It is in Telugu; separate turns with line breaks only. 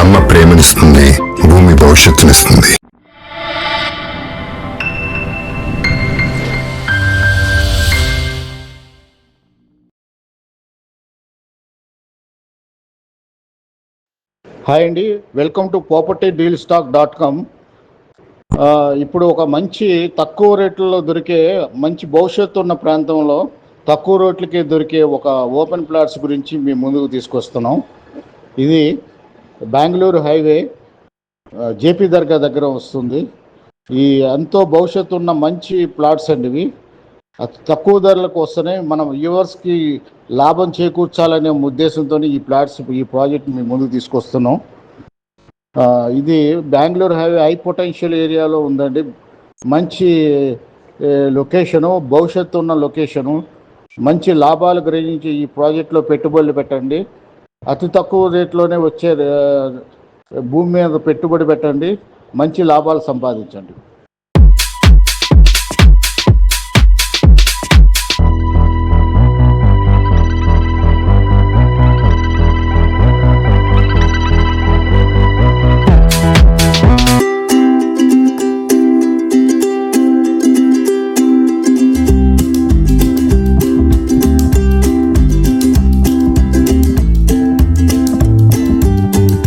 అమ్మ ప్రేమనిస్తుంది, భూమి భవిష్యత్తునిస్తుంది.
హాయ్ అండి, వెల్కమ్ టు propertydealstock.com. ఇప్పుడు ఒక మంచి తక్కువ రేట్లలో దొరికే మంచి భవిష్యత్తు ఉన్న ప్రాంతంలో తక్కువ రేట్లకే దొరికే ఒక ఓపెన్ ప్లాట్స్ గురించి మీ ముందుకు తీసుకొస్తున్నాం. ఇది బెంగళూరు హైవే జేపీ దర్గా దగ్గర వస్తుంది. ఈ ఎంతో భవిష్యత్తు ఉన్న మంచి ప్లాట్స్ అండి ఇవి. తక్కువ ధరలకు వస్తేనే మనం వ్యూవర్స్కి లాభం చేకూర్చాలనే ఉద్దేశంతో ఈ ప్రాజెక్ట్ మీ ముందుకు తీసుకొస్తున్నాం. ఇది బెంగళూరు హైవే హై పొటెన్షియల్ ఏరియాలో ఉందండి. మంచి లొకేషను, భవిష్యత్తు ఉన్న లొకేషను, మంచి లాభాలు గ్రహించి ఈ ప్రాజెక్టులో పెట్టుబడులు పెట్టండి. అతి తక్కువ రేట్లోనే వచ్చే భూమి మీద పెట్టుబడి పెట్టండి, మంచి లాభాలు సంపాదించండి.